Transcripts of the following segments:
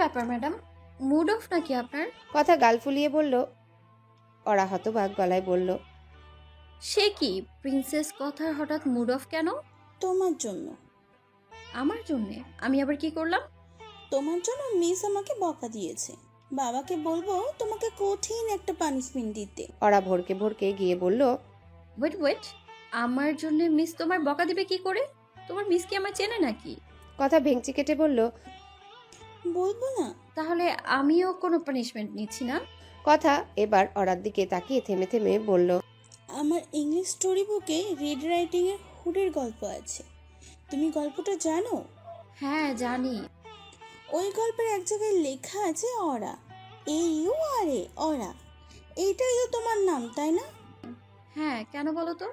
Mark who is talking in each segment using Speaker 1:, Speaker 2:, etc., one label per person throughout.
Speaker 1: ব্যাপার madam, mood of নাকি আপনার?
Speaker 2: কথা গাল ফুলিয়ে বলল। ওরা হতবাক গলায় বলল,
Speaker 1: সে কি প্রিন্সেস কথার হঠাৎ মুড অফ কেন?
Speaker 3: তোমার জন্য।
Speaker 1: আমার জন্যে? আমি আবার কি করলাম?
Speaker 3: তোমার জন্য মিস আমাকে বকা দিয়েছে। বাবাকে বলবো তোমাকে কঠিন একটা পানিশমেন্ট দিতে।
Speaker 2: ওরা ভরকে ভরকে গিয়ে বলল,
Speaker 1: ওয়েট ওয়েট, আমার জন্য মিস তোমার বকা দিবে কি করে? তোমার মিস কি আমার চেনে নাকি?
Speaker 2: কথা ভেঙচি কেটে বলল,
Speaker 3: বলবো না।
Speaker 1: তাহলে আমিও কোনো পানিশমেন্ট নিচ্ছি না।
Speaker 2: কথা এবার ওরার দিকে তাকিয়ে থেমে থেমে বলল,
Speaker 3: আমার ইংলিশ স্টোরি বুকে রেড রাইটিং এর হুডের গল্প আছে। তুমি গল্পটা জানো?
Speaker 1: হ্যাঁ জানি।
Speaker 3: ওই গল্পের এক জায়গায় লেখা আছে অরা, AURA, অরা। এইটাই তো তোমার নাম, তাই না?
Speaker 1: হ্যাঁ, কেন বলো তো?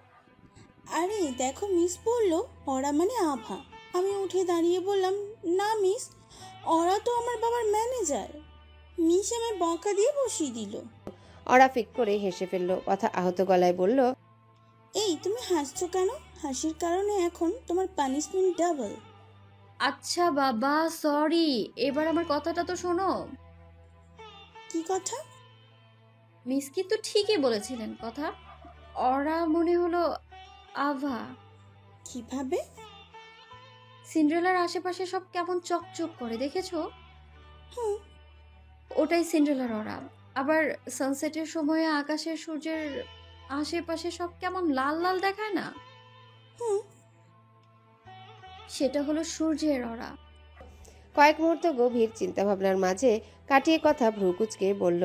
Speaker 3: আরে দেখো, মিস বললো অরা মানে আভা। আমি উঠে দাঁড়িয়ে বললাম, না মিস, অরা তো আমার বাবার ম্যানেজার। মিস আমায় বকা দিয়ে বসিয়ে দিল।
Speaker 2: ওরা ফিক করে হেসে ফেলল। কথা আহত গলায় বলল,
Speaker 3: এই তুমি হাসছো কেন? হাসির কারণে এখন তোমার পানিশমেন্ট ডাবল।
Speaker 1: আচ্ছা বাবা, সরি। এবার আমার কথাটা তো শোনো।
Speaker 3: কি কথা?
Speaker 1: মিস কিন্তু ঠিকই বলেছিলেন কথা। ওরা মনে হলো আভা।
Speaker 3: কিভাবে?
Speaker 1: সিন্ড্রেলার আশেপাশে সব কেমন চকচক করে, দেখেছো?
Speaker 3: হুম।
Speaker 1: ওটাই সিন্ড্রেলার ওরা। আবার সানসেটের সময় আকাশের সূর্যের আশেপাশে সব কেমন লাল লাল দেখায় না?
Speaker 3: হুম।
Speaker 1: সেটা হলো সূর্যের ওরা।
Speaker 2: কয়েক মুহূর্ত গভীর চিন্তাভাবনার মাঝে কাটিয়ে কথা ভ্রু কুচকে বলল,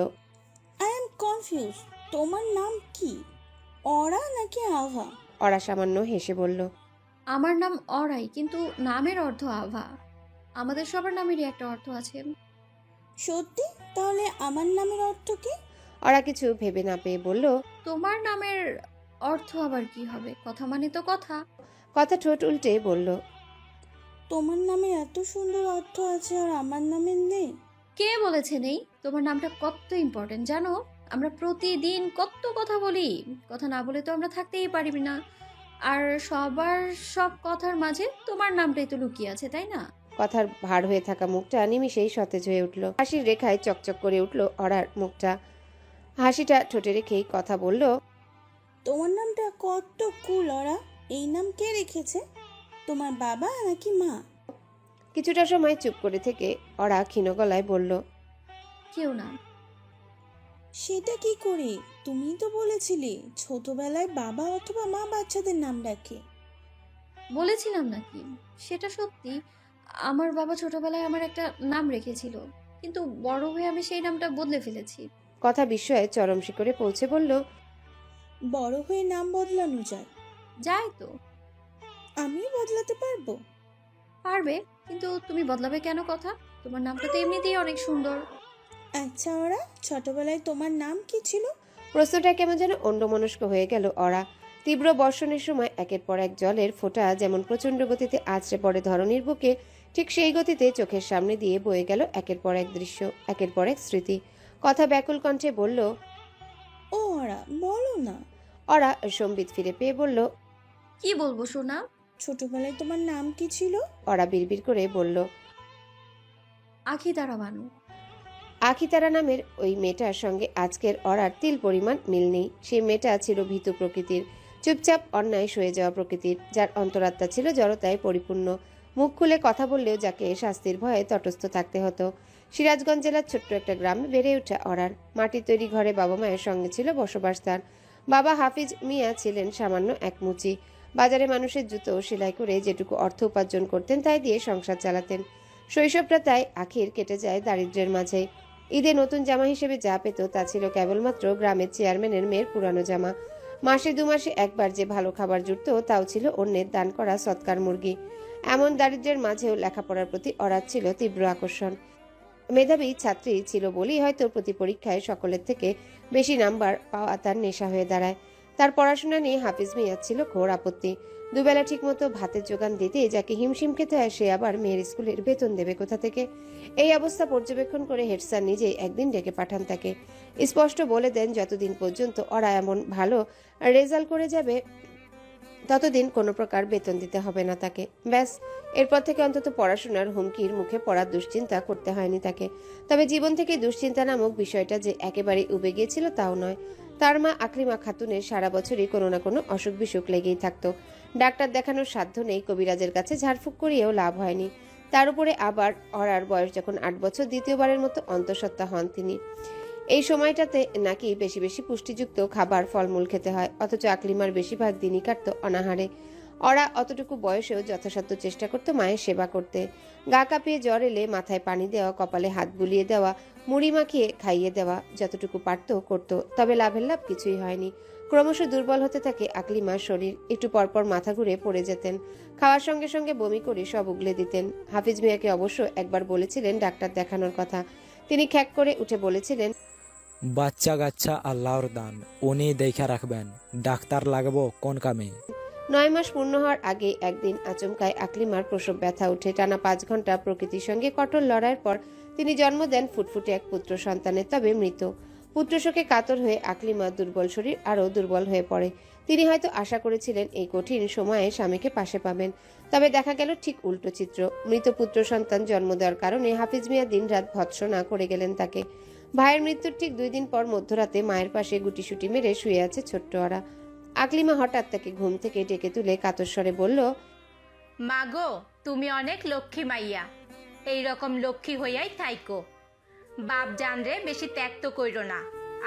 Speaker 3: আই এম কনফিউজ। তোমার নাম কি, অরা নাকি আভা?
Speaker 2: ওরা সামান্য হেসে বলল,
Speaker 1: আমার নাম অরাই, কিন্তু নামের অর্থ আভা। আমাদের সবার নামেরই একটা অর্থ আছে।
Speaker 3: সত্যি? তাহলে আমার নামের অর্থ কি?
Speaker 2: ওরা কিছু ভেবে না পেয়ে বলল,
Speaker 1: তোমার নামের অর্থ আবার কি হবে? কথা মানে তো কথা।
Speaker 2: কথা ঠোঁট উল্টে বলল,
Speaker 3: তোমার নামে এত সুন্দর অর্থ আছে আর আমার নামের নেই?
Speaker 1: কে বলেছে নেই? তোমার নামটা কত ইম্পর্টেন্ট জানো? আমরা প্রতিদিন কত কথা বলি। কথা না বলে তো আমরা থাকতেই পারি না। আর সবার সব কথার মাঝে তোমার নামটাই তো লুকিয়ে আছে, তাই না?
Speaker 2: কথার ভার হয়ে থাকা মুখটা নিমিষেই সতেজ হয়ে উঠল। হাসির রেখায় চকচক করে উঠল ওরার মুখটা। হাসিটা ঠোঁটে রেখেই কথা বলল,
Speaker 3: তোমার নামটা কত কুল অরা। এই নাম কে রেখেছে? তোমার বাবা নাকি মা?
Speaker 2: কিছুটা সময় চুপ করে থেকে ওরা ক্ষীণ গলায় বলল,
Speaker 1: কেউ না।
Speaker 3: সেটা কি করে? তুমিই তো বলেছিলে ছোটবেলায় বাবা অথবা মা বাচ্চাদের নাম রাখে।
Speaker 1: বলেছিলাম নাকি? সেটা সত্যি। আমার বাবা ছোটবেলায় আমার একটা নাম রেখেছিল, কিন্তু বড় হয়ে আমি সেই নামটা বদলে ফেলেছি।
Speaker 2: কথা বিস্ময়ে চরম শিখরে পৌঁছে বলল,
Speaker 3: বড় হয়ে নাম বদলানো যায়?
Speaker 1: যায় তো।
Speaker 3: আমিও বদলাতে পারবো?
Speaker 1: পারবে, কিন্তু তুমি বদলাবে কেন কথা? তোমার নামটা তো এমনিতেই অনেক সুন্দর।
Speaker 3: আচ্ছা ওরা, ছোটবেলায় তোমার নাম কি ছিল?
Speaker 2: প্রশ্নটা কেমন যেন অন্যমনস্ক হয়ে গেল ওরা। তীব্র বর্ষণের সময় একের পর এক জলের ফোঁটা যেমন প্রচণ্ড গতিতে আছড়ে পড়ে ধরণীর বুকে, ঠিক সেই গতিতে চোখের সামনে দিয়ে বয়ে গেল একের পর এক দৃশ্য, একের পর এক স্মৃতি। কথা ব্যাকুল কণ্ঠে বলল,
Speaker 3: ও ওরা, বলো না।
Speaker 2: ওরা সম্বিত ফিরে পেয়ে বলল,
Speaker 1: কি বলবো সোনা?
Speaker 3: ছোটবেলায় তোমার নাম কি ছিল?
Speaker 2: ওরা বিড়বিড় করে বলল,
Speaker 1: আখি তারা বানু।
Speaker 2: আখিতারা নামের ওই মেয়েটার সঙ্গে আজকের অরার তিল পরিমাণ মিল নেই। সেই মেয়েটা ছিল ভীতু প্রকৃতির, চুপচাপ অন্যায় সয়ে যাওয়া প্রকৃতির, যার অন্তরাত্মা ছিল জড়তায় পরিপূর্ণ। মুখ খুলে কথা বললেও যাকে শাস্তির ভয়ে তটস্থ থাকতে হতো। সিরাজগঞ্জ জেলার ছোট্ট একটা গ্রামে বেড়ে ওঠা অরার। মাটির তৈরি ঘরে বাবা মায়ের সঙ্গে ছিল বসবাস তার। বাবা হাফিজ মিয়া ছিলেন সামান্য এক মুচি। বাজারে মানুষের জুতো সেলাই করে যেটুকু অর্থ উপার্জন করতেন তাই দিয়ে সংসার চালাতেন। শৈশবটা তাই আখির কেটে যায় দারিদ্র্যের মাঝে। ঈদে নতুন জামা হিসেবে যা পেত তা ছিল কেবলমাত্র গ্রামের চেয়ারম্যানের মেয়ের পুরানো জামা। মাসে 2 মাসে একবার যে ভালো খাবার জুটত তাও ছিল অন্যের দান করা সৎকার মুরগি। এমন দারিদ্র্যের মাঝেও লেখাপড়ার প্রতি অরার ছিল তীব্র আকর্ষণ। মেধাবী ছাত্রী ছিল বলেই হয়তো প্রতি পরীক্ষায় সকলের থেকে বেশি নাম্বার পাওয়া তার নেশা হয়ে দাঁড়ায়। তার পড়াশোনা নিয়ে হাফিজ মিয়ার ছিল ঘোর আপত্তি। দুবেলা ঠিকমতো ভাতের জোগান দিতে যাকে হিমশিম খেতে হয় সে আবার মেয়ের স্কুলের বেতন দেবে কোথা থেকে? এই অবস্থা পর্যবেক্ষণ করে হেড স্যার নিজেই একদিন ডেকে পাঠান তাকে। স্পষ্ট বলে দেন যতদিন পর্যন্ত ওরা এমন ভালো রেজাল্ট করে যাবে ততদিন কোনো প্রকার বেতন দিতে হবে না তাকে। ব্যাস, এরপর থেকে অন্তত পড়াশোনার হুমকির মুখে পড়ার দুশ্চিন্তা করতে হয়নি তাকে। তবে জীবন থেকে দুশ্চিন্তা নামক বিষয়টা যে একেবারে উবে গিয়েছিল তাও নয়। তার মা আকলিমা খাতুনের সারা বছরই কোনো না কোনো অসুখ বিসুখ লেগেই থাকতো। ডাক্তার দেখানোর সাধ্য নেই, কবিরাজের কাছে ঝাড়ফুঁক করিয়েও লাভ হয়নি। তার উপরে আবার অরার বয়স যখন 8 বছর, দ্বিতীয়বারের মতো অন্তঃসত্ত্বা হন তিনি। এই সময়টাতে নাকি বেশি বেশি পুষ্টিযুক্ত খাবার, ফলমূল খেতে হয়, অথচ আকলিমার বেশিরভাগ দিনই কাটত অনাহারে। ওরা অতটুকু বয়সেও যথাসাধ্য চেষ্টা করত মায়ের সেবা করতে। গা কাঁপিয়ে জ্বর এলে মাথায় পানি দেওয়া, কপালে হাত বুলিয়ে দেওয়া, মুড়ি মাখিয়ে খাইয়ে দেওয়া, যতটুকু পারত করত। তবে লাভের লাভ কিছুই হয়নি। ক্রমশ দুর্বল হতে থাকে আকলিমার শরীর। একটু পরপর মাথা ঘুরে পড়ে যেতেন। খাওয়ার সঙ্গে সঙ্গে বমি করে সব উগলে দিতেন। হাফিজ মিয়াকে অবশ্য একবার বলেছিলেন ডাক্তার দেখানোর কথা। তিনি খ্যাক করে উঠে বলেছিলেন,
Speaker 4: বাচ্চা গাচ্চা আল্লাহর দান, উনি দেখা রাখবেন, ডাক্তার লাগবো কোন কামে।
Speaker 2: 9 মাস পূর্ণ হওয়ার আগে একদিন আচমকায় আকলিমার প্রসব ব্যথা উঠে। টানা 5 ঘন্টা প্রকৃতির সঙ্গে কঠোর লড়াইয়ের পর তিনি জন্ম দেন ফুটফুটে এক পুত্র সন্তানের, তবে মৃত। পুত্রশোকে কাতর হয়ে আকলিমার দুর্বল শরীর আরও দুর্বল হয়ে পড়ে। তিনি হয়তো আশা করেছিলেন এই কঠিন সময়ে স্বামীকে পাশে পাবেন, তবে দেখা গেল ঠিক উল্টো চিত্র। মৃত পুত্র সন্তান জন্ম দেওয়ার কারণে হাফিজ মিয়া দিনরাত ভৎসনা করে গেলেন তাকে। ভাইয়ের মৃত্যুর ঠিক 2 দিন পর মধ্যরাতে মায়ের পাশে গুটিসুটি মেরে শুয়ে আছে ছোট্ট ওরা। আকলিমা হঠাৎ তাকে ঘুম থেকে ডেকে তুলে কাতর স্বরে বলল,
Speaker 5: মাগো, তুমি অনেক লক্ষ্মী মাইয়া, এই রকম লক্ষ্মী হইয়াই থাইকো। বাপ জানরে বেশি ত্যাগ তো কইরো না,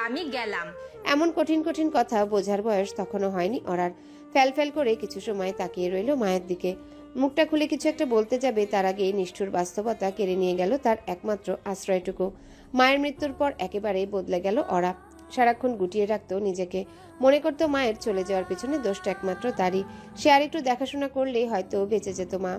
Speaker 5: আমি গেলাম।
Speaker 2: এমন কঠিন কঠিন কথা বোঝার বয়স তখনও হয়নি ওরার। ফ্যাল করে কিছু সময় তাকিয়ে রইল মায়ের দিকে। মুখটা খুলে কিছু একটা বলতে যাবে, তার আগেই নিষ্ঠুর বাস্তবতা কেড়ে নিয়ে গেল তার একমাত্র আশ্রয়টুকু। মায়ের মৃত্যুর পর একেবারেই বদলে গেল ওরা। সারাক্ষণ গুটিয়ে রাখতো নিজেকে। মনে করতো মায়ের চলে যাওয়ার পিছনে দোষটা একমাত্র তারই। সে আর একটু দেখাশোনা করলেই হয়তো বেঁচে যেত মা।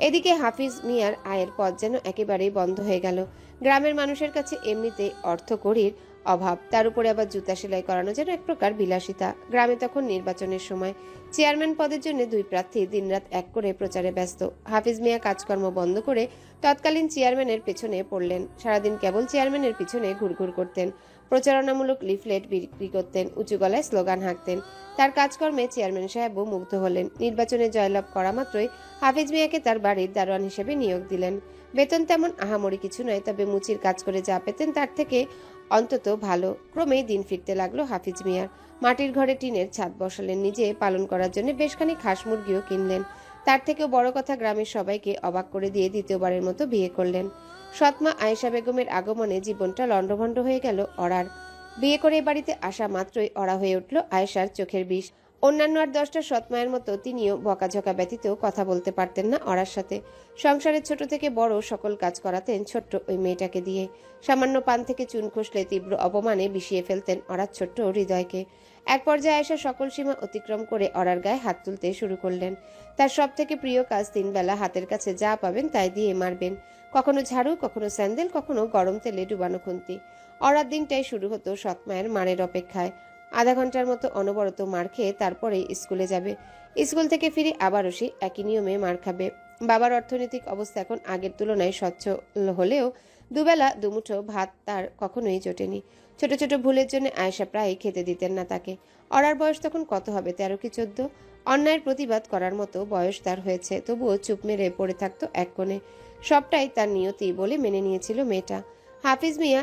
Speaker 2: এদিকে হাফিজ মিয়ার আয়ের পথ যেন একেবারেই বন্ধ হয়ে গেল। গ্রামের মানুষের কাছে এমনিতে অর্থকড়ির অভাব, তার উপরে আবার জুতা সেলাই করানো যেন এক প্রকার বিলাসিতা। গ্রামে তখন নির্বাচনের সময়। চেয়ারম্যান পদের জন্য 2 প্রার্থী দিনরাত এক করে প্রচারে ব্যস্ত। হাফিজ মিয়া কাজকর্ম বন্ধ করে তৎকালীন চেয়ারম্যানের পেছনে পড়লেন। সারাদিন কেবল চেয়ারম্যানের পিছনে ঘুরঘুর করতেন। প্রচারণামূলক লিফলেট বিক্রি করতেন, উঁচু গলায় স্লোগান হাঁকতেন। তার কাজকর্মে চেয়ারম্যান সাহেবও মুগ্ধ হলেন। নির্বাচনে জয়লাভ করা মাত্রই হাফিজ মিয়াকে তার বাড়ির দারোয়ান হিসেবে নিয়োগ দিলেন। বেতন তেমন আহামরি কিছু নয়, তবে মুচির কাজ করে যা পেতেন তার থেকে অন্তত ভালো। ক্রমেই দিন ফিরতে লাগলো হাফিজ মিয়ার। মাটির ঘরে টিনের ছাদ বসালেন, নিজে পালন করার জন্য বেশখানি হাঁস মুরগিও কিনলেন। তার থেকেও বড় কথা, গ্রামের সবাইকে অবাক করে দিয়ে দ্বিতীয়বারের মতো বিয়ে করলেন। সৎমা আয়েশা বেগমের আগমনে জীবনটা লন্ডভন্ড হয়ে গেল অরার। বিয়ে করে বাড়িতে আসা মাত্রই অরা হয়ে উঠল আয়েশার চোখের বিষ। অন্যান্য আর 10টা সৎমায়ের মতো তিনিও বকাঝকা ব্যতীত কথা বলতে পারতেন না অরার সাথে। সংসারের ছোট থেকে বড় সকল কাজ করাতেন ছোট্ট ওই মেয়েটাকে দিয়ে। সামান্য পান থেকে চুন খসলে তীব্র অপমানে বিষিয়ে ফেলতেন অরার ছোট্ট হৃদয়কে। এক পর্যায়ে আয়েশা সকল সীমা অতিক্রম করে অরার গায়ে হাত তুলতে শুরু করলেন। তার সব থেকে প্রিয় কাজ 3 বেলা হাতের কাছে যা পাবেন তাই দিয়ে মারবেন। কখনো ঝাড়ু, কখনো স্যান্ডেল, কখনো গরম তেলে ডুবানো খুন্তি। অরার দিনটাই শুরু হতো সৎমায়ের মারের অপেক্ষায়। আধা ঘন্টার মতো অনবরত মার খেয়ে তারপরে স্কুলে যাবে। স্কুল থেকে ফিরে আবারও সেই একই নিয়মে মার খাবে। বাবার অর্থনৈতিক অবস্থা এখন আগের তুলনায় সচ্ছল হলেও 2 বেলা 2 মুঠো ভাত তার কখনোই জোটেনি। ছোট ছোট ভুলের জন্য আয়েশা প্রায় খেতে দিতেন না তাকে। অরার বয়স তখন কত হবে, 13 কি 14। অন্যায়ের প্রতিবাদ করার মতো বয়স তার হয়েছে, তবুও চুপ মেরে পড়ে থাকতো এক কোণে। সবটাই তার নিয়তি বলে মেনে নিয়েছিল মেয়েটা। হাফিজ মিয়া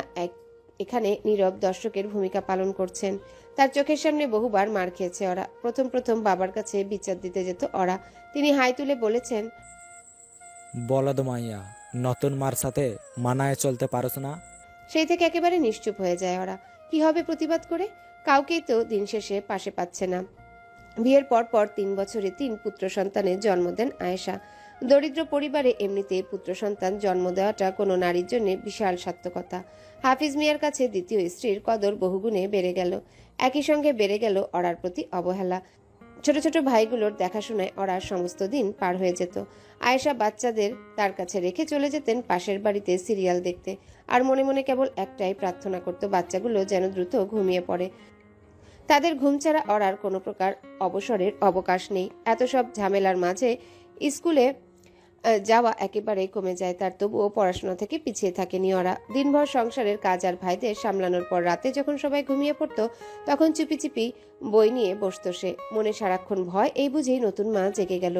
Speaker 2: এখানে নীরব দর্শকের ভূমিকা পালন করছেন। তার চোখের সামনে বহুবার মার খেয়েছে ওরা। প্রথম বাবার কাছে বিচার দিতে যেত ওরা। তিনি হাই তুলে বলেছেন,
Speaker 4: বলদ মাইয়া, নতুন মার সাথে মানায় চলতে পারছ না।
Speaker 2: সেই থেকে একেবারে নিশ্চুপ হয়ে যায় ওরা। কি হবে প্রতিবাদ করে? কাউকেই তো দিন শেষে পাশে পাচ্ছে না। বিয়ের পর 3 বছরে 3 পুত্র সন্তানের জন্ম দেন আয়েশা। দরিদ্র পরিবারে এমনিতে পুত্র সন্তান জন্ম দেওয়াটা কোনো নারীর জন্য বিশাল সার্থকতা। হাফিজ মিয়ার কাছে দ্বিতীয় স্ত্রীর কদর বহুগুণে বেড়ে গেল। একই সঙ্গে বেড়ে গেল অরার প্রতি অবহেলা। ছোট ছোট ভাইগুলোর দেখাশোনায় অরার সমস্ত দিন পার হয়ে যেত। আয়েশা বাচ্চাদের তার কাছে রেখে চলে যেতেন পাশের বাড়িতে সিরিয়াল দেখতে। আর মনে মনে কেবল একটাই প্রার্থনা করত, বাচ্চাগুলো যেন দ্রুত ঘুমিয়ে পড়ে। তাদের ঘুম ছাড়া অরার কোনো প্রকার অবসরের অবকাশ নেই। এত সব ঝামেলার মাঝে স্কুলে যাওয়া একেবারে কমে যায় তার, তবুও পড়াশোনা থেকে পিছিয়ে থাকেনি ওরা। দিনভর সংসারের কাজ আর ভাইদের সামলানোর পর রাতে যখন সবাই ঘুমিয়ে পড়তো তখন চুপি চুপি বই নিয়ে বসতো সে। মনে সারাক্ষণ ভয়, এই বুঝেই নতুন মা জেগে গেল,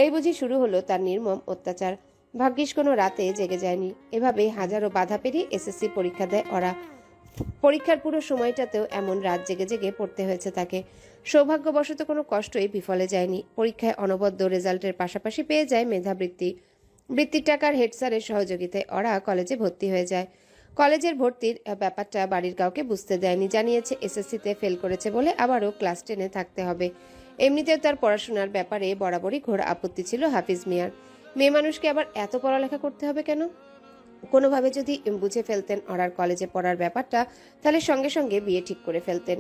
Speaker 2: এই বুঝি শুরু হলো তার নির্মম অত্যাচার। ভাগ্যিস কোনো রাতে জেগে যায়নি। এভাবেই হাজারো বাধা পেরিয়ে এসএসসি পরীক্ষা দেয় ওরা। পরীক্ষার পুরো সময়টাতেও এমন রাত জেগে জেগে পড়তে হয়েছে তাকে। সৌভাগ্যবশত কোনো কষ্টই বিফলে যায়নি। পরীক্ষায় অনবদ্য রেজাল্টের পাশাপাশি পেয়ে যায় মেধাবৃত্তি। বৃত্তির টাকার হেড স্যারের সহযোগিতায় ওরা কলেজে ভর্তি হয়ে যায়। কলেজের ভর্তির ব্যাপারটা বাড়ির কাউকে বুঝতে দেয়নি। জানিয়েছে এসএসসিতে ফেল করেছে বলে আবারও ক্লাস 10-এ থাকতে হবে। এমনিতেও তার পড়াশোনার ব্যাপারে বরাবরই ঘোর আপত্তি ছিল হাফিজ মিয়ার। মেয়ে মানুষকে আবার এত পড়ালেখা করতে হবে কেন? কোনোভাবে যদি বুঝে ফেলতেন ওরার কলেজে পড়ার ব্যাপারটা, তাহলে সঙ্গে সঙ্গে বিয়ে ঠিক করে ফেলতেন।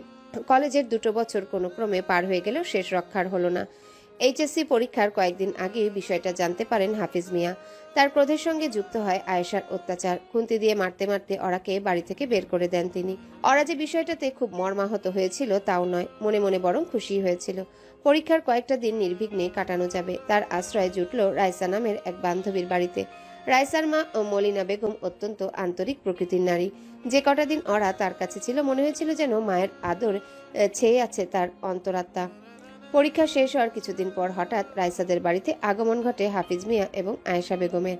Speaker 2: কলেজের 2 বছর কোনো ক্রমে পার হয়ে গেলেও শেষ রক্ষার হলো না। এইচএসসি পরীক্ষার কয়েকদিন আগে বিষয়টা জানতে পারেন হাফিজ মিয়া। তার ক্রোধের সঙ্গে যুক্ত হয় আয়েশার অত্যাচার। খুন্তি দিয়ে মারতে মারতে ওরাকে বাড়ি থেকে বের করে দেন তিনি। ওরা যে বিষয়টাতে খুব মর্মাহত হয়েছিল তাও নয়, মনে মনে বরং খুশি হয়েছিল। পরীক্ষার কয়েকটা দিন নির্বিঘ্নে কাটানো যাবে। তার আশ্রয় জুটল রাইসা নামের এক বান্ধবীর বাড়িতে। রাইসার মা মলিনা বেগম অত্যন্ত আন্তরিক প্রকৃতির নারী। যে কটা দিন ওরা তার কাছে ছিল মনে হয়েছিল যেন মায়ের আদর ছেয়ে আছে তার অন্তরাত্মা। পরীক্ষা শেষ হওয়ার কিছুদিন পর হঠাৎ রাইসাদের বাড়িতে আগমন ঘটে হাফিজ মিয়া এবং আয়েশা বেগমের।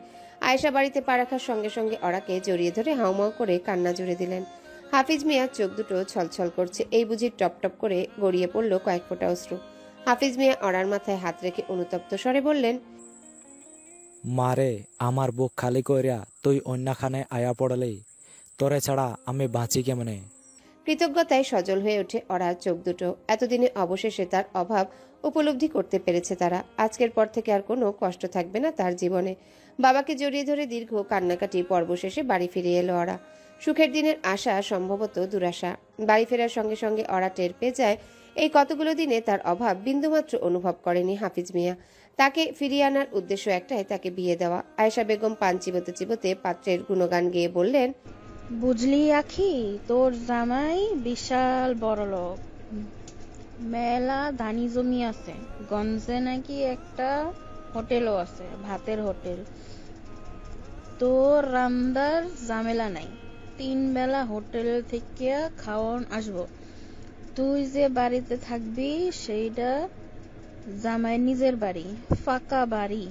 Speaker 2: আয়েশা বাড়িতে পা রাখার সঙ্গে সঙ্গে ওরাকে জড়িয়ে ধরে হাউমাউ করে কান্না জুড়ে দিলেন। হাফিজ মিয়ার চোখ দুটো ছলছল করছে, এই বুঝি টপ টপ করে গড়িয়ে পড়ল কয়েক ফোঁটা অশ্রু। হাফিজ মিয়া ওরার মাথায় হাত রেখে অনুতপ্ত স্বরে বললেন,
Speaker 4: মারে আমার বুক খালি কইরা তুই অন্যখানে আয়া পড়লে তোরে ছাড়া আমি বাঁচি কেমনে।
Speaker 2: কৃতজ্ঞতায় সজল হয়ে ওঠে ওরার চোখ দুটো। এতদিনে অবশেষে তার অভাব উপলব্ধি করতে পেরেছে তারা। আজকের পর থেকে আর কোনো কষ্ট থাকবে না তার জীবনে। বাবাকে জড়িয়ে ধরে দীর্ঘ কান্নাকাটি পর্ব শেষে বাড়ি ফিরে এলো ওরা। সুখের দিনের আশা সম্ভবত দুরাশা। বাড়ি ফেরার সঙ্গে সঙ্গে ওরা টের পেয়ে যায় এই কতগুলো দিনে তার অভাব বিন্দুমাত্র অনুভব করেনি হাফিজ মিয়া। তাকে ফিরিয়ে আনার উদ্দেশ্য একটাই, তাকে বিয়ে দেওয়া। আয়েশা বেগম পান চিবোতে চিবোতে পাত্রের গুণগান গেয়ে বললেন,
Speaker 6: বুঝলি আখি, তোর জামাই বিশাল বড়লোক, মেলা ধানি জমি আছে, গঞ্জে নাকি একটা হোটেলও আছে, ভাতের হোটেল। তোর রান্দার ঝামেলা নাই, 3 বেলা হোটেল থেকে খাওয়ান আসবো। তুই যে বাড়িতে থাকবি সেইটা জামাই নিজের বাড়ি, ফাঁকা বাড়ি,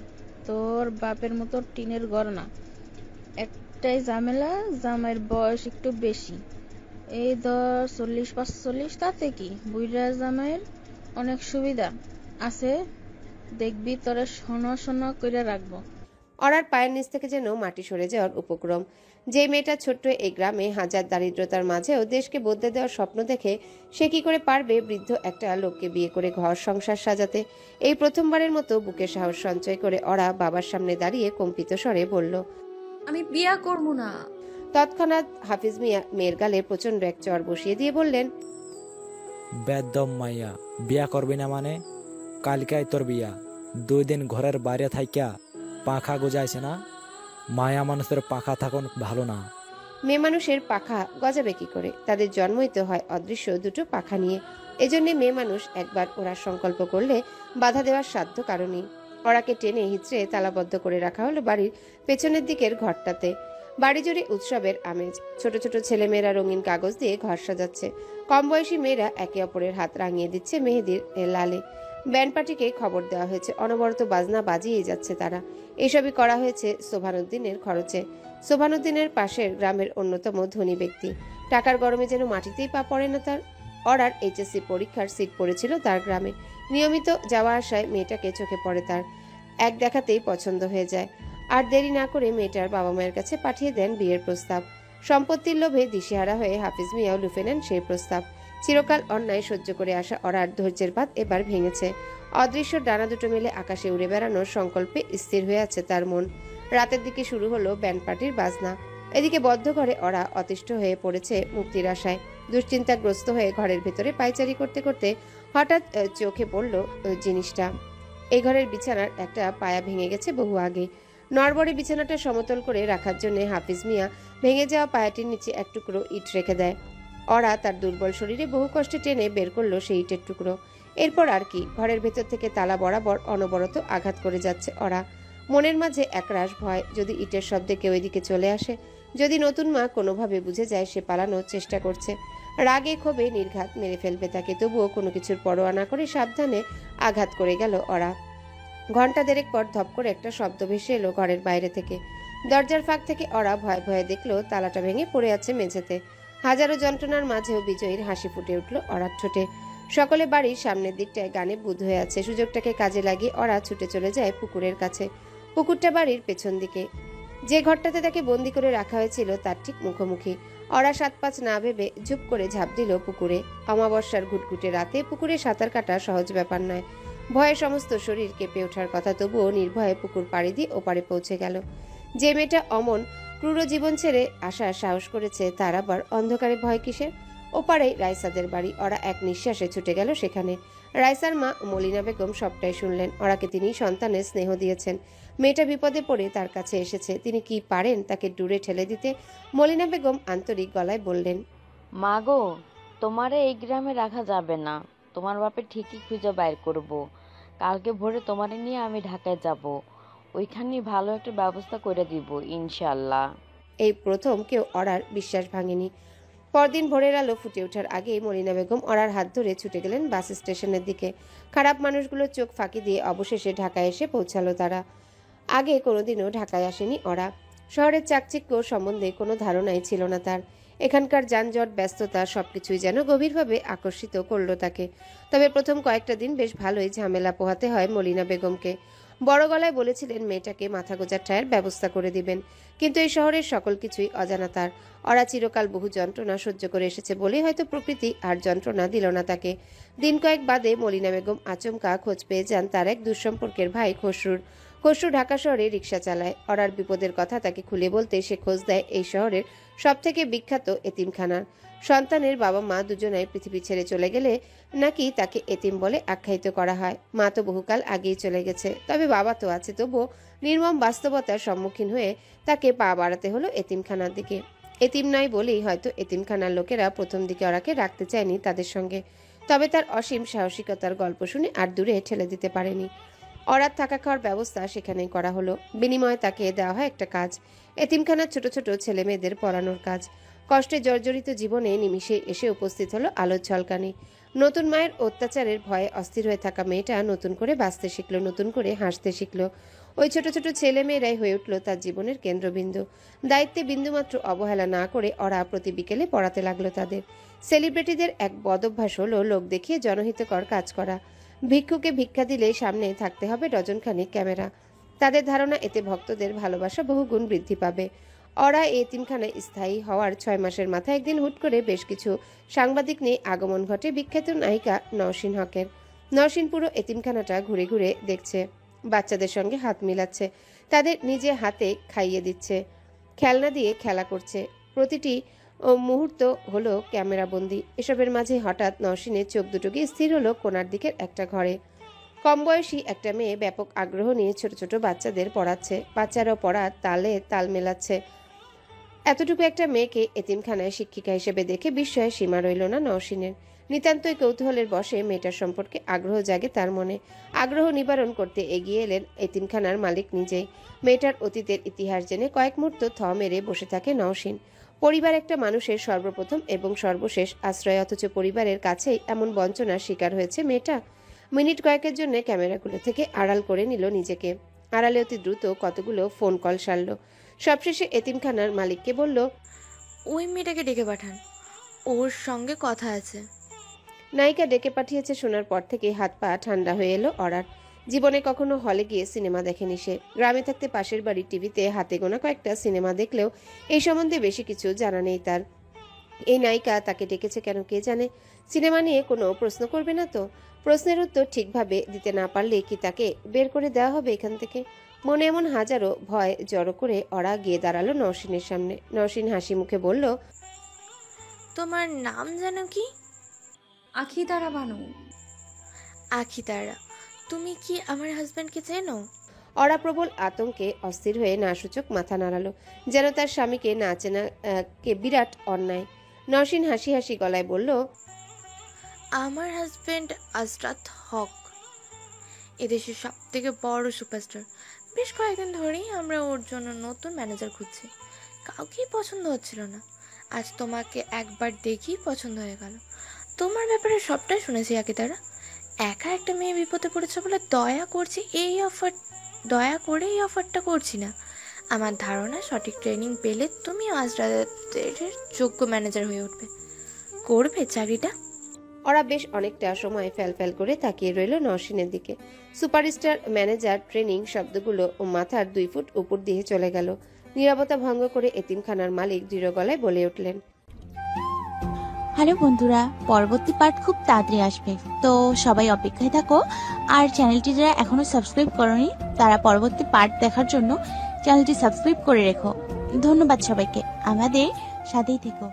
Speaker 6: তোর বাপের মতো টিনের ঘর না। একটাই ঝামেলা, জামাইয়ের বয়স একটু বেশি, এই ধর 40-45, তাতে কি? বুইড়া জামাইয়ের অনেক সুবিধা আছে, দেখবি তোরা শোনা শোনা করে রাখবো।
Speaker 2: ওরার পায়ের নিচ থেকে যেন মাটি সরে যাওয়ার উপক্রম। যে মেয়েটা ছোট্ট এই গ্রামে হাজার দারিদ্রতার মাঝেও দেশকে বদলে দেওয়ার স্বপ্ন দেখে, সে কি করে পারবে বৃদ্ধ একটা লোককে বিয়ে করে ঘর সংসার সাজাতে? এই প্রথমবারের মতো বুকে সাহস সঞ্চয় করে ওরা বাবার সামনে দাঁড়িয়ে কম্পিত স্বরে বলল,
Speaker 1: আমি বিয়া করবো না।
Speaker 2: তৎক্ষণাৎ হাফিজ মিয়া মেয়ের গালে প্রচন্ড এক চর বসিয়ে দিয়ে বললেন,
Speaker 4: বেদম মাইয়া, বিয়া করবি না মানে? কালকাই তোর বিয়া। 2 দিন ঘরের বাইরে থাইকা পাখা গজাইছে না? মায়া মানুষের পাখা থাকুন ভালো না।
Speaker 2: মেয়ে মানুষের পাখা গজাবে কি করে? তাদের জন্মই তো হয় অদৃশ্য দুটো পাখা নিয়ে। এজন্য মেয়ে মানুষ একবার ওরা সংকল্প করলে বাধা দেওয়ার সাধ্য কারণই। ওরাকে টেনে হিচড়ে তালাবদ্ধ করে রাখা হলো বাড়ির পেছনের দিকের ঘরটাতে। বাড়ি জুড়ে উৎসবের আমেজ। ছোট ছোট ছেলেমেয়েরা রঙিন কাগজ দিয়ে ঘর সাজাচ্ছে। কম বয়সী মেয়েরা একে অপরের হাত রাঙিয়ে দিচ্ছে মেহেদির লালে। ব্যান্ড পার্টিকে খবর দেওয়া হয়েছে, অনবরত বাজনা বাজিয়ে যাচ্ছে তারা। এসবই করা হয়েছে সোভানুদ্দিনের খরচে। সোভানুদ্দিনের পাশের গ্রামের অন্যতম ধনী ব্যক্তি। টাকার গরমে যেন মাটিতেই পা পড়ে না তার। ওরার এইচএসসি পরীক্ষার সিট পড়েছিল তার গ্রামে। নিয়মিত যাওয়া আসায় মেয়েটাকে চোখে পড়ে তার। এক দেখাতেই পছন্দ হয়ে যায়। আর দেরি না করে মেয়েটার বাবা মায়ের কাছে পাঠিয়ে দেন বিয়ের প্রস্তাব। সম্পত্তির লোভে দিশেহারা হয়ে হাফিজ মিয়াও লুফে নেন সেই প্রস্তাব। চিরকাল অন্যায় সহ্য করে আসা ওরার ধৈর্যের বাঁধ এবার ভেঙেছে। অদৃশ্য ডানা দুটো মেলে আকাশে উড়ে বেড়ানোর সংকল্পে স্থির হয়ে আছে তার মন। রাতের দিকে শুরু হলো ব্যান্ড পার্টির বাজনা। এদিকে বদ্ধ ঘরে ওরা অতিষ্ঠ হয়ে পড়েছে মুক্তির আশায়। দুশ্চিন্তাগ্রস্ত হয়ে ঘরের ভেতরে পায়চারি করতে করতে হঠাৎ চোখে পড়ল জিনিসটা। এই ঘরের বিছানার একটা পায়া ভেঙে গেছে বহু আগে। নড়বড়ে বিছানাটা সমতল করে রাখার জন্য হাফিজ মিয়া ভেঙে যাওয়া পায়াটির নিচে এক টুকরো ইট রেখে দেয়। ওরা তার দুর্বল শরীরে বহু কষ্টে টেনে বের করলো সেই ইটের টুকরো। এরপর আর কি, ঘরের ভেতর থেকে তালা বরাবর অনবরত আঘাত করে যাচ্ছে ওরা। মনের মাঝে একরাশ ভয়, যদি ইটের শব্দে কেউ এদিকে চলে আসে, যদি নতুন মা কোনোভাবে বুঝে যায় সে পালানোর চেষ্টা করছে, রাগে ক্ষোভে নির্ঘাত মেরে ফেলবে তাকে। তবুও কোনো কিছুর পরোয়া না করে সাবধানে আঘাত করে গেল ওরা। ঘন্টা দেড়েক পর ধপ করে একটা শব্দ ভেসে এলো ঘরের বাইরে থেকে। দরজার ফাঁক থেকে ওরা ভয়ে ভয়ে দেখলো তালাটা ভেঙে পড়ে আছে মেঝেতে। হাজারো যন্ত্রণার মাঝেও বিজয়ীর হাসি ফুটে উঠল ওরার ঠোঁটে। সকলে বাড়ির সামনের দিকটায় গানে বুঁদ হয়ে আছে। সুযোগটাকে কাজে লাগিয়ে ওরা ছুটে চলে যায় পুকুরের কাছে। পুকুরটা বাড়ির পেছন দিকে। যে ঘরটাতে তাকে বন্দি করে রাখা হয়েছিল তার ঠিক মুখোমুখি। ওরা ৭-৫ না ভেবে ঝুপ করে ঝাঁপ দিল পুকুরে। অমাবস্যার ঘুটঘুটে রাতে পুকুরে সাঁতার কাটা সহজ ব্যাপার নয়। ভয়ে সমস্ত শরীর কেঁপে ওঠার কথা, তবুও নির্ভয়ে পুকুর পাড়ি দিয়ে ওপারে পৌঁছে গেল। যে মেয়েটা অমন ক্রূর জীবন ছেড়ে আসার সাহস করেছে, তার আবার অন্ধকারে ভয় কিসের? ওপারেই রাইসাদের বাড়ি। ওরা এক নিঃশ্বাসে ছুটে গেল সেখানে। রাইসার মা মলিনা বেগম সবটাই শুনলেন। ওরাকে তিনি সন্তানের স্নেহ দিয়েছেন। মেয়েটা বিপদে পড়ে তার কাছে এসেছে, তিনি কি পারেন তাকে দূরে ঠেলে দিতে? মলিনা বেগম আন্তরিক গলায় বললেন,
Speaker 7: মা গো, তোমারে এই গ্রামে রাখা যাবে না। তোমার বাপে ঠিকই খুঁজে বাইর করব। কালকে ভোরে তোমারে নিয়ে আমি ঢাকায় যাব। ওইখানে ভালো একটা ব্যবস্থা করে দিব ইনশাল্লাহ।
Speaker 2: এই প্রথম কেউ ওরার বিশ্বাস ভাঙেনি। পরদিন ভোরের আলো ফুটে ওঠার আগেই মলিনা বেগম ওরার হাত ধরে ছুটে গেলেন বাস স্টেশনের দিকে। খারাপ মানুষগুলোর চোখ ফাঁকি দিয়ে অবশেষে ঢাকায় এসে পৌঁছালো তারা। আগে কোনোদিনও ঢাকায় আসেনি ওরা। শহরের চাকচিক্য সম্বন্ধে কোনো ধারণাই ছিল না তার। এখানকার যানজট, ব্যস্ততা সবকিছুই যেন গভীরভাবে আকর্ষিত করলো তাকে। তবে প্রথম কয়েকটা দিন বেশ ভালোই ঝামেলা পোহাতে হয় মলিনা বেগমকে। বড় গলায় বলেছিলেন মেয়েটাকে মাথা গোজার ঠায়ের ব্যবস্থা করে দিবেন, কিন্তু এই শহরের সকল কিছুই অজানা তার। ওরা চিরকাল বহু যন্ত্রণা সহ্য করে এসেছে বলেই হয়তো প্রকৃতি আর যন্ত্রণা দিল না তাকে। দিন কয়েক বাদে মলিনা বেগম আচমকা খোঁজ পেয়ে যান তার এক দুঃসম্পর্কের ভাই খসরুর। খসরু ঢাকা শহরে রিক্সা চালায়। ওরার বিপদের কথা তাকে খুলে বলতে সে খোঁজ দেয় এই শহরের সবথেকে বিখ্যাত এতিমখানার। সন্তানের বাবা মা দুজনাই পৃথিবী ছেড়ে চলে গেলে নাকি তাকে এতিম বলে আখ্যায়িত করা হয়। মা তো বহুকাল আগেই চলে গেছে, তবে বাবা তো আছে। তবুও নির্মম বাস্তবতার সম্মুখীন হয়ে তাকে পা বাড়াতে হলো এতিমখানার দিকে। এতিম নয় বলেই হয়তো এতিমখানার লোকেরা প্রথম দিকে ওরাকে রাখতে চায়নি তাদের সঙ্গে। তবে তার অসীম সাহসিকতার গল্প শুনে আর দূরে ঠেলে দিতে পারেনি। ওরার থাকা খাওয়ার ব্যবস্থা সেখানেই করা হলো। বিনিময়ে তাকে দেওয়া হয় একটা কাজ, এতিমখানার ছোট ছোট ছেলে মেয়েদের পড়ানোর কাজ। কষ্টে জর্জরিত জীবনে নিমিষে এসে উপস্থিত হলো আলোর ঝলকানি। নতুন মায়ের অত্যাচারের ভয়ে অস্থির হয়ে থাকা মেয়েটা নতুন করে বাঁচতে শিখলো, নতুন করে হাসতে শিখলো। ওই ছোট ছোট ছেলে মেয়েরাই হয়ে উঠল তার জীবনের কেন্দ্রবিন্দু। দায়িত্বে বিন্দুমাত্র অবহেলা না করে ওরা প্রতি বিকেলে পড়াতে লাগলো তাদের। সেলিব্রিটিদের এক বদভ্যাস হলো লোক দেখিয়ে জনহিতকর কাজ করা। ভিক্ষুকে ভিক্ষা দিলে সামনে থাকতে হবে ডজনখানিক ক্যামেরা। তাদের ধারণা এতে ভক্তদের ভালোবাসা বহুগুণ বৃদ্ধি পাবে। ওরা এই এতিমখানায় স্থায়ী হওয়ার 6 মাসের মাথায় একদিন হুট করে বেশ কিছু সাংবাদিক নিয়ে আগমন ঘটে বিখ্যাত নায়িকা নওশিন হকের। নওশিন পুরো এতিমখানাটা ঘুরে ঘুরে দেখছে, বাচ্চাদের সঙ্গে হাত মিলাচ্ছে, তাদের নিজে হাতে খাইয়ে দিচ্ছে, খেলনা দিয়ে খেলা করছে। প্রতিটি মুহূর্ত হলো ক্যামেরাবন্দি। এসবের মাঝে হঠাৎ নওশিনের চোখ দুটো গিয়ে স্থির হলো কোণার দিকের একটা ঘরে। কম বয়সী একটা মেয়ে ব্যাপক আগ্রহ নিয়ে ছোট ছোট বাচ্চাদের পড়াচ্ছে। বাচ্চারাও পড়ার তালে তাল মেলাচ্ছে। এতটুকু একটা মেয়েকে এতিমখানায় শিক্ষিকা হিসেবে দেখে বিস্ময়ের সীমা রইল না নওশিনের। নিতান্তই কৌতূহলের বশে মেয়েটার সম্পর্কে আগ্রহ জাগে তার মনে। আগ্রহ নিবারণ করতে এগিয়ে এলেন এতিমখানার মালিক নিজেই। মেয়েটার অতীতের ইতিহাস জেনে কয়েক মুহূর্ত থ মেরে বসে থাকে নওশিন। পরিবার একটা মানুষের সর্বপ্রথম এবং সর্বশেষ আশ্রয়, অথচ পরিবারের কাছেই এমন বঞ্চনার শিকার হয়েছে মেয়েটা। মিনিট কয়েকের জন্য ক্যামেরাগুলো থেকে আড়াল করে নিল নিজেকে। আড়ালে অতি দ্রুত কতগুলো ফোন কল সারল। সবশেষে এতিমখানার মালিককে বলল,
Speaker 8: ওই মেয়েটাকে ডেকে পাঠান, ওর সঙ্গে কথা আছে।
Speaker 2: নায়িকা ডেকে পাঠিয়েছে শোনার পর থেকে হাত পা ঠান্ডা হয়ে এলো অরার। জীবনে কখনো হলে গিয়ে সিনেমা দেখেনি সে। গ্রামে থাকতে পাশের বাড়ির টিভিতে হাতে গোনা কয়েকটা সিনেমা দেখলেও এই সম্বন্ধে বেশি কিছু জানা নেই তার। এই নায়িকা তাকে ডেকেছে কেন কে জানে? সিনেমা নিয়ে কোনো প্রশ্ন করবে না তো? প্রশ্নের উত্তর ঠিকভাবে দিতে না পারলে কি তাকে বের করে দেওয়া হবে এখান থেকে? মনে এমন হাজারো ভয় জড়ো করে ওরা গিয়ে দাঁড়ালো নওশিনের সামনে। নওশিন হাসি মুখে বলল,
Speaker 8: তোমার নাম যেন কি?
Speaker 1: আখিতারা বানু।
Speaker 8: আখিতারা, তুমি কি আমার হাজব্যান্ডকে চেনো?
Speaker 2: ওরা প্রবল আতঙ্কে অস্থির হয়ে নাসূচক মাথা নাড়ালো, যেন তার স্বামীকে না চেনা কে বিরাট অন্যায়। নওশিন হাসি হাসি গলায় বলল,
Speaker 8: আমার হাজব্যান্ড আজরাত হক, এদেশের সব থেকে বড় সুপারস্টার। বেশ কয়েকদিন ধরেই আমরা ওর জন্য নতুন ম্যানেজার খুঁজছি, কাউকেই পছন্দ হচ্ছিল না। আজ তোমাকে একবার দেখেই পছন্দ হয়ে গেল। তোমার ব্যাপারে সবটাই শুনেছি আকিতারা। একা একটা মেয়ে বিপদে পড়েছে বলে দয়া করে এই অফারটা করছি না। আমার ধারণা সঠিক ট্রেনিং পেলে তুমি আজ রাতের যোগ্য ম্যানেজার হয়ে উঠবে। করবে চাকরিটা?
Speaker 2: ওরা বেশ অনেকটা সময় ফ্যাল করে তাকিয়ে রইল নওশিনের দিকে। সুপারস্টার ম্যানেজার ট্রেনিং শব্দগুলো ও মাথার 2 ফুট উপর দিয়ে চলে গেল। নীরবতা ভঙ্গ করে এতিমখানার মালিক দৃঢ় গলায় বলে উঠলেন,
Speaker 9: হ্যালো বন্ধুরা, পরবর্তী পার্ট খুব তাড়াতাড়ি আসবে, তো সবাই অপেক্ষায় থাকো। আর চ্যানেলটি যারা এখনো সাবস্ক্রাইব করোনি তারা পরবর্তী পার্ট দেখার জন্য চ্যানেলটি সাবস্ক্রাইব করে রেখো। ধন্যবাদ সবাইকে, আমাদের সাথেই থেকো।